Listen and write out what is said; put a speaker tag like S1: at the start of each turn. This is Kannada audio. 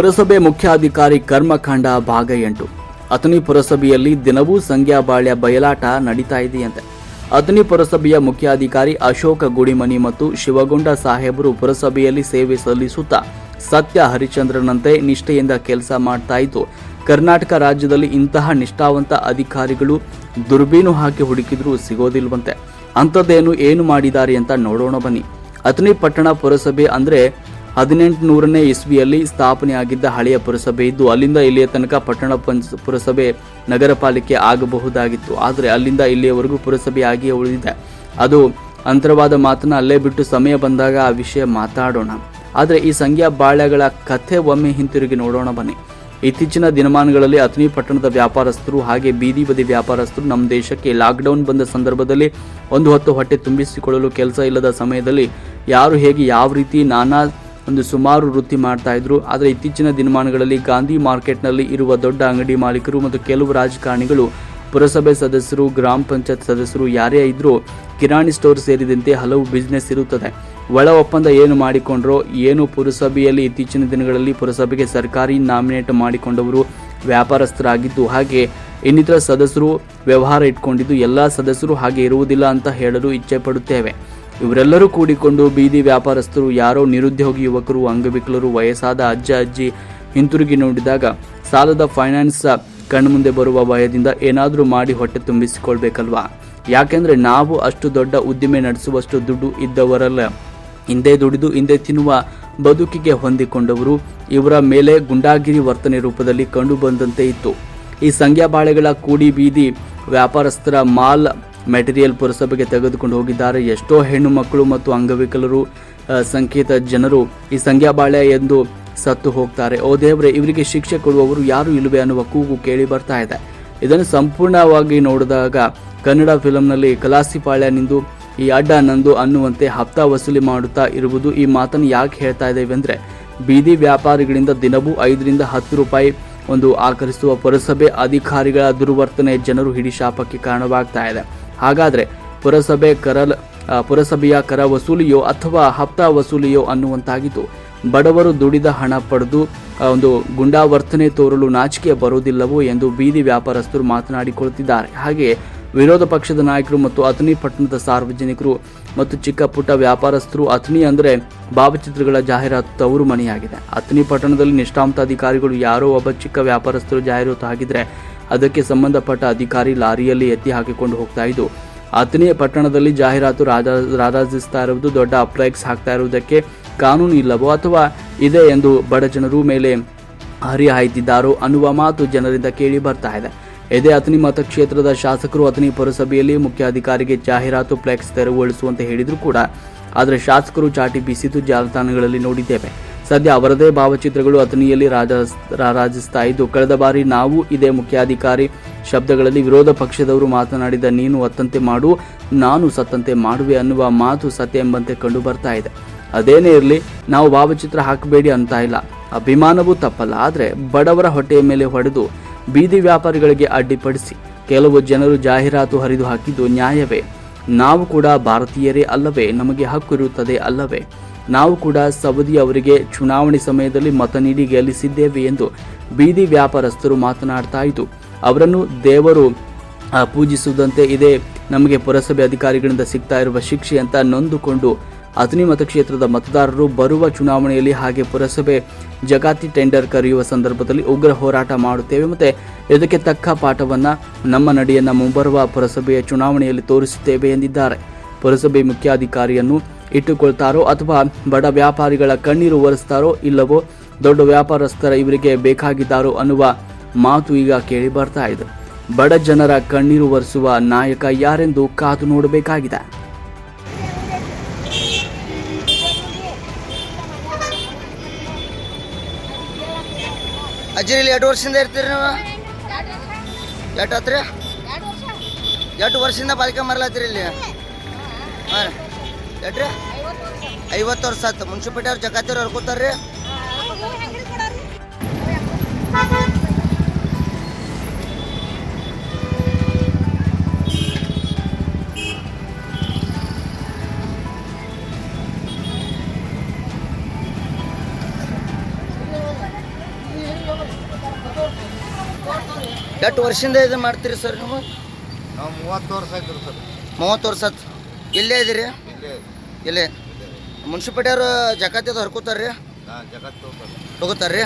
S1: ಪುರಸಭೆ ಮುಖ್ಯಾಧಿಕಾರಿ ಕರ್ಮಕಾಂಡ ಭಾಗ 8. ಅಥಣಿ ಪುರಸಭೆಯಲ್ಲಿ ದಿನವೂ ಸಂಗ್ಯಾಬಾಳ್ಯ ಬಯಲಾಟ ನಡೀತಾ ಇದೆಯಂತೆ. ಅಥಣಿ ಪುರಸಭೆಯ ಮುಖ್ಯಾಧಿಕಾರಿ ಅಶೋಕ ಗುಡಿಮನಿ ಮತ್ತು ಶಿವಗೊಂಡ ಸಾಹೇಬರು ಪುರಸಭೆಯಲ್ಲಿ ಸೇವೆ ಸಲ್ಲಿಸುತ್ತಾ ಸತ್ಯ ಹರಿಶ್ಚಂದ್ರನಂತೆ ನಿಷ್ಠೆಯಿಂದ ಕೆಲಸ ಮಾಡ್ತಾ ಇದ್ದು, ಕರ್ನಾಟಕ ರಾಜ್ಯದಲ್ಲಿ ಇಂತಹ ನಿಷ್ಠಾವಂತ ಅಧಿಕಾರಿಗಳು ದುರ್ಬೀನು ಹಾಕಿ ಹುಡುಕಿದ್ರೂ ಸಿಗೋದಿಲ್ವಂತೆ. ಅಂಥದ್ದೇನು ಏನು ಮಾಡಿದ್ದಾರೆ ಅಂತ ನೋಡೋಣ ಬನ್ನಿ. ಅಥಣಿ ಪಟ್ಟಣ ಪುರಸಭೆ ಅಂದರೆ 1800ನೇ ಇಸ್ವಿಯಲ್ಲಿ ಸ್ಥಾಪನೆಯಾಗಿದ್ದ ಹಳೆಯ ಪುರಸಭೆ ಇದ್ದು, ಅಲ್ಲಿಂದ ಇಲ್ಲಿಯ ತನಕ ಪಟ್ಟಣ ಪುರಸಭೆ ನಗರ ಪಾಲಿಕೆ ಆಗಬಹುದಾಗಿತ್ತು. ಆದರೆ ಅಲ್ಲಿಂದ ಇಲ್ಲಿಯವರೆಗೂ ಪುರಸಭೆ ಆಗಿಯೇ ಉಳಿದಿದೆ. ಅದು ಅಂತರವಾದ ಮಾತನ್ನ ಅಲ್ಲೇ ಬಿಟ್ಟು ಸಮಯ ಬಂದಾಗ ಆ ವಿಷಯ ಮಾತಾಡೋಣ. ಆದರೆ ಈ ಸಂಗ್ಯಾಬಾಳ್ಯಗಳ ಕಥೆ ಒಮ್ಮೆ ಹಿಂತಿರುಗಿ ನೋಡೋಣ ಬನ್ನಿ. ಇತ್ತೀಚಿನ ದಿನಮಾನಗಳಲ್ಲಿ ಅಥಣಿ ಪಟ್ಟಣದ ವ್ಯಾಪಾರಸ್ಥರು ಹಾಗೆ ಬೀದಿ ಬದಿ ವ್ಯಾಪಾರಸ್ಥರು ನಮ್ಮ ದೇಶಕ್ಕೆ ಲಾಕ್ಡೌನ್ ಬಂದ ಸಂದರ್ಭದಲ್ಲಿ ಒಂದು ಹೊತ್ತು ಹೊಟ್ಟೆ ತುಂಬಿಸಿಕೊಳ್ಳಲು ಕೆಲಸ ಇಲ್ಲದ ಸಮಯದಲ್ಲಿ ಯಾರು ಹೇಗೆ ಯಾವ ರೀತಿ ನಾನಾ ಸುಮಾರು ವೃತ್ತಿ ಮಾಡ್ತಾ ಇದ್ರು. ಆದರೆ ಇತ್ತೀಚಿನ ದಿನಮಾನಗಳಲ್ಲಿ ಗಾಂಧಿ ಮಾರ್ಕೆಟ್ನಲ್ಲಿ ಇರುವ ದೊಡ್ಡ ಅಂಗಡಿ ಮಾಲೀಕರು ಮತ್ತು ಕೆಲವು ರಾಜಕಾರಣಿಗಳು, ಪುರಸಭೆ ಸದಸ್ಯರು, ಗ್ರಾಮ ಪಂಚಾಯತ್ ಸದಸ್ಯರು ಯಾರೇ ಇದ್ರೂ ಕಿರಾಣಿ ಸ್ಟೋರ್ ಸೇರಿದಂತೆ ಹಲವು ಬಿಸ್ನೆಸ್ ಇರುತ್ತದೆ. ಒಳ ಒಪ್ಪಂದ ಏನು ಮಾಡಿಕೊಂಡ್ರೋ ಏನು ಪುರಸಭೆಯಲ್ಲಿ ಇತ್ತೀಚಿನ ದಿನಗಳಲ್ಲಿ ಪುರಸಭೆಗೆ ಸರ್ಕಾರಿ ನಾಮಿನೇಟ್ ಮಾಡಿಕೊಂಡವರು ವ್ಯಾಪಾರಸ್ಥರಾಗಿದ್ದು, ಹಾಗೆ ಇನ್ನಿತರ ಸದಸ್ಯರು ವ್ಯವಹಾರ ಇಟ್ಕೊಂಡಿದ್ದು ಎಲ್ಲ ಸದಸ್ಯರು ಹಾಗೆ ಇರುವುದಿಲ್ಲ ಅಂತ ಹೇಳಲು ಇಚ್ಛೆ ಪಡುತ್ತೇವೆ. ಇವರೆಲ್ಲರೂ ಕೂಡಿಕೊಂಡು ಬೀದಿ ವ್ಯಾಪಾರಸ್ಥರು, ಯಾರೋ ನಿರುದ್ಯೋಗಿ ಯುವಕರು, ಅಂಗವಿಕಲರು, ವಯಸ್ಸಾದ ಅಜ್ಜ ಅಜ್ಜಿ ಹಿಂತಿರುಗಿ ನೋಡಿದಾಗ ಸಾಲದ ಫೈನಾನ್ಸ್ ಕಣ್ಮುಂದೆ ಬರುವ ಭಯದಿಂದ ಏನಾದರೂ ಮಾಡಿ ಹೊಟ್ಟೆ ತುಂಬಿಸಿಕೊಳ್ಬೇಕಲ್ವಾ? ಯಾಕೆಂದರೆ ನಾವು ಅಷ್ಟು ದೊಡ್ಡ ಉದ್ದಿಮೆ ನಡೆಸುವಷ್ಟು ದುಡ್ಡು ಇದ್ದವರಲ್ಲ. ಹಿಂದೆ ದುಡಿದು ಹಿಂದೆ ತಿನ್ನುವ ಬದುಕಿಗೆ ಹೊಂದಿಕೊಂಡವರು. ಇವರ ಮೇಲೆ ಗುಂಡಾಗಿರಿ ವರ್ತನೆ ರೂಪದಲ್ಲಿ ಕಂಡು ಬಂದಂತೆ ಇತ್ತು. ಈ ಸಂಗ್ಯಾಬಾಳೆಗಳ ಕೂಡಿ ಬೀದಿ ವ್ಯಾಪಾರಸ್ಥರ ಮಾಲ್ ಮೆಟೀರಿಯಲ್ ಪುರಸಭೆಗೆ ತೆಗೆದುಕೊಂಡು ಹೋಗಿದ್ದಾರೆ. ಎಷ್ಟೋ ಹೆಣ್ಣು ಮಕ್ಕಳು ಮತ್ತು ಅಂಗವಿಕಲರು, ಸಂಕೇತ ಜನರು ಈ ಸಂಗ್ಯಾಬಾಳ್ಯ ಎಂದು ಸತ್ತು ಹೋಗ್ತಾರೆ. ಓ ದೇವ್ರೆ, ಇವರಿಗೆ ಶಿಕ್ಷೆ ಕೊಡುವವರು ಯಾರು ಇಲ್ಲವೇ ಅನ್ನುವ ಕೂಗು ಕೇಳಿ ಬರ್ತಾ ಇದೆ. ಇದನ್ನು ಸಂಪೂರ್ಣವಾಗಿ ನೋಡಿದಾಗ ಕನ್ನಡ ಫಿಲಂನಲ್ಲಿ ಕಲಾಸಿಪಾಳ್ಯ ನಿಂದು ಈ ಅಡ್ಡ ನಂದು ಅನ್ನುವಂತೆ ಹಪ್ತಾ ವಸೂಲಿ ಮಾಡುತ್ತಾ ಇರುವುದು. ಈ ಮಾತನ್ನು ಯಾಕೆ ಹೇಳ್ತಾ ಇದ್ದೇವೆ ಅಂದರೆ, ಬೀದಿ ವ್ಯಾಪಾರಿಗಳಿಂದ ದಿನವೂ 5 ರಿಂದ 10 ರೂಪಾಯಿ ಆಕರಿಸುವ ಪುರಸಭೆ ಅಧಿಕಾರಿಗಳ ದುರ್ವರ್ತನೆ ಜನರು ಹಿಡಿಶಾಪಕ್ಕೆ ಕಾರಣವಾಗ್ತಾ ಇದೆ. ಹಾಗಾದರೆ ಪುರಸಭೆಯ ಕರ ವಸೂಲಿಯೋ ಅಥವಾ ಹಪ್ತಾ ವಸೂಲಿಯೋ ಅನ್ನುವಂತಾಗಿತ್ತು. ಬಡವರು ದುಡಿದ ಹಣ ಪಡೆದು ಗುಂಡಾವರ್ತನೆ ತೋರಲು ನಾಚಿಕೆ ಬರುವುದಿಲ್ಲವೋ ಎಂದು ಬೀದಿ ವ್ಯಾಪಾರಸ್ಥರು ಮಾತನಾಡಿಕೊಳ್ಳುತ್ತಿದ್ದಾರೆ. ಹಾಗೆಯೇ ವಿರೋಧ ಪಕ್ಷದ ನಾಯಕರು ಮತ್ತು ಅಥಣಿ ಪಟ್ಟಣದ ಸಾರ್ವಜನಿಕರು ಮತ್ತು ಚಿಕ್ಕ ಪುಟ್ಟ ವ್ಯಾಪಾರಸ್ಥರು, ಅಥಣಿ ಅಂದರೆ ಭಾವಚಿತ್ರಗಳ ಜಾಹೀರಾತು ತವರು ಮನೆಯಾಗಿದೆ. ಅಥಣಿ ಪಟ್ಟಣದಲ್ಲಿ ನಿಷ್ಠಾವಂತ ಅಧಿಕಾರಿಗಳು ಯಾರೋ ಒಬ್ಬ ಚಿಕ್ಕ ವ್ಯಾಪಾರಸ್ಥರು ಜಾಹೀರಾತು ಹಾಕಿದರೆ ಅದಕ್ಕೆ ಸಂಬಂಧಪಟ್ಟ ಅಧಿಕಾರಿ ಲಾರಿಯಲ್ಲಿ ಎತ್ತಿ ಹಾಕಿಕೊಂಡು ಹೋಗ್ತಾ ಇದ್ದು, ಅಥಣಿ ಪಟ್ಟಣದಲ್ಲಿ ಜಾಹೀರಾತು ರಾರಾಜಿಸ್ತಾ ಇರುವುದು, ದೊಡ್ಡ ಫ್ಲೆಕ್ಸ್ ಹಾಕ್ತಾ ಇರುವುದಕ್ಕೆ ಕಾನೂನು ಇಲ್ಲವೋ ಅಥವಾ ಇದೆ ಎಂದು ಬಡ ಜನರು ಮೇಲೆ ಹರಿಹಾಯ್ತಿದ್ದಾರೋ ಅನ್ನುವ ಮಾತು ಜನರಿಂದ ಕೇಳಿ ಬರ್ತಾ ಇದೆ. ಇದೇ ಅಥಣಿ ಮತಕ್ಷೇತ್ರದ ಶಾಸಕರು ಅಥಣಿ ಪುರಸಭೆಯಲ್ಲಿ ಮುಖ್ಯಾಧಿಕಾರಿಗೆ ಜಾಹೀರಾತು ಫ್ಲೆಕ್ಸ್ ತೆರವುಗೊಳಿಸುವಂತೆ ಹೇಳಿದ್ರು ಕೂಡ, ಆದರೆ ಶಾಸಕರು ಚಾಟಿ ಬೀಸಿದ್ದು ಜಾಲತಾಣಗಳಲ್ಲಿ ನೋಡಿದ್ದೇವೆ. ಸದ್ಯ ಅವರದೇ ಭಾವಚಿತ್ರಗಳು ಅಥಣಿಯಲ್ಲಿ ರಾರಾಜಿಸ್ತಾ ಇದ್ದು, ಕಳೆದ ಬಾರಿ ನಾವು ಇದೇ ಮುಖ್ಯಾಧಿಕಾರಿ ಶಬ್ದಗಳಲ್ಲಿ ವಿರೋಧ ಪಕ್ಷದವರು ಮಾತನಾಡಿದ ನೀನು ಅತ್ತಂತೆ ಮಾಡು, ನಾನು ಸತ್ತಂತೆ ಮಾಡುವೆ ಅನ್ನುವ ಮಾತು ಸತ್ಯ ಎಂಬಂತೆ ಕಂಡು ಬರ್ತಾ ಇದೆ. ಅದೇನೇ ಇರಲಿ, ನಾವು ಭಾವಚಿತ್ರ ಹಾಕಬೇಡಿ ಅಂತ ಇಲ್ಲ, ಅಭಿಮಾನವೂ ತಪ್ಪಲ್ಲ. ಆದರೆ ಬಡವರ ಹೊಟ್ಟೆಯ ಮೇಲೆ ಹೊಡೆದು ಬೀದಿ ವ್ಯಾಪಾರಿಗಳಿಗೆ ಅಡ್ಡಿಪಡಿಸಿ ಕೆಲವು ಜನರು ಜಾಹೀರಾತು ಹರಿದು ಹಾಕಿದ್ದು ನ್ಯಾಯವೇ? ನಾವು ಕೂಡ ಭಾರತೀಯರೇ ಅಲ್ಲವೇ? ನಮಗೆ ಹಕ್ಕು ಇರುತ್ತದೆ ಅಲ್ಲವೇ? ನಾವು ಕೂಡ ಸವದಿ ಅವರಿಗೆ ಚುನಾವಣೆ ಸಮಯದಲ್ಲಿ ಮತ ನೀಡಿ ಗೆಲ್ಲಿಸಿದ್ದೇವೆ ಎಂದು ಬೀದಿ ವ್ಯಾಪಾರಸ್ಥರು ಮಾತನಾಡ್ತಾ ಇದ್ದು, ಅವರನ್ನು ದೇವರು ಪೂಜಿಸುವುದಂತೆ ಇದೇ ನಮಗೆ ಪುರಸಭೆ ಅಧಿಕಾರಿಗಳಿಂದ ಸಿಗ್ತಾ ಇರುವ ಶಿಕ್ಷೆ ಅಂತ ನೊಂದುಕೊಂಡು ಅಥಣಿ ಮತಕ್ಷೇತ್ರದ ಮತದಾರರು ಬರುವ ಚುನಾವಣೆಯಲ್ಲಿ ಹಾಗೆ ಪುರಸಭೆ ಜಗಾತಿ ಟೆಂಡರ್ ಕರೆಯುವ ಸಂದರ್ಭದಲ್ಲಿ ಉಗ್ರ ಹೋರಾಟ ಮಾಡುತ್ತೇವೆ ಮತ್ತು ಇದಕ್ಕೆ ತಕ್ಕ ಪಾಠವನ್ನು ನಮ್ಮ ನಡೆಯನ್ನು ಮುಂಬರುವ ಪುರಸಭೆಯ ಚುನಾವಣೆಯಲ್ಲಿ ತೋರಿಸುತ್ತೇವೆ ಎಂದಿದ್ದಾರೆ. ಪುರಸಭೆ ಮುಖ್ಯಾಧಿಕಾರಿಯನ್ನು ಇಟ್ಟುಕೊಳ್ತಾರೋ ಅಥವಾ ಬಡ ವ್ಯಾಪಾರಿಗಳ ಕಣ್ಣೀರು ಒರೆಸ್ತಾರೋ ಇಲ್ಲವೋ, ದೊಡ್ಡ ವ್ಯಾಪಾರಸ್ಥರ ಇವರಿಗೆ ಬೇಕಾಗಿದ್ದಾರೋ ಅನ್ನುವ ಮಾತು ಈಗ ಕೇಳಿ ಬರ್ತಾ ಇದೆ. ಬಡ ಜನರ ಕಣ್ಣೀರು ಒರೆಸುವ ನಾಯಕ ಯಾರೆಂದು ಕಾದು ನೋಡಬೇಕಾಗಿದೆ.
S2: ಅಜ್ಜಿರಿ 2 ವರ್ಷದಿಂದ ಇರ್ತೀರಿ ನೀವು? ಎಷ್ಟು ಆತ್ರಿ? 2 ವರ್ಷದಿಂದ ಪಾಲಿಕೆ ಮರಲತ್ತೀರಿ ಇಲ್ಲಿ? ಹಾಂ, ಎಟ್ರಿ? 50 ವರ್ಷ ಆಯ್ತು. ಮುನ್ಸಿಪಾಲ್ಟಿ ಅವ್ರು ಜಗಾತಿಯವ್ರು ಹೊರ್ಕೋತಾರ್ರಿ. ಎಷ್ಟು ವರ್ಷದಿಂದ ಇದು ಮಾಡ್ತೀರಿ ಸರ್ ನೀವು?
S3: ನಾವು 30 ವರ್ಷ ಆಯ್ತು ಸರ್.
S2: 30 ವರ್ಷ ಆತು. ಇಲ್ಲೇ ಇದೀರಿ?
S3: ಇಲ್ಲೇ
S2: ಇಲ್ಲೇ ಮುನ್ಸಿಪಾಲ್ಟಿಯವರು ಜಕಾತಿ ಅದು ಹರ್ಕೋತಾರ್ರಿ?
S3: ಜಗತ್ತು
S2: ತಗೋತಾರ್ರಿ?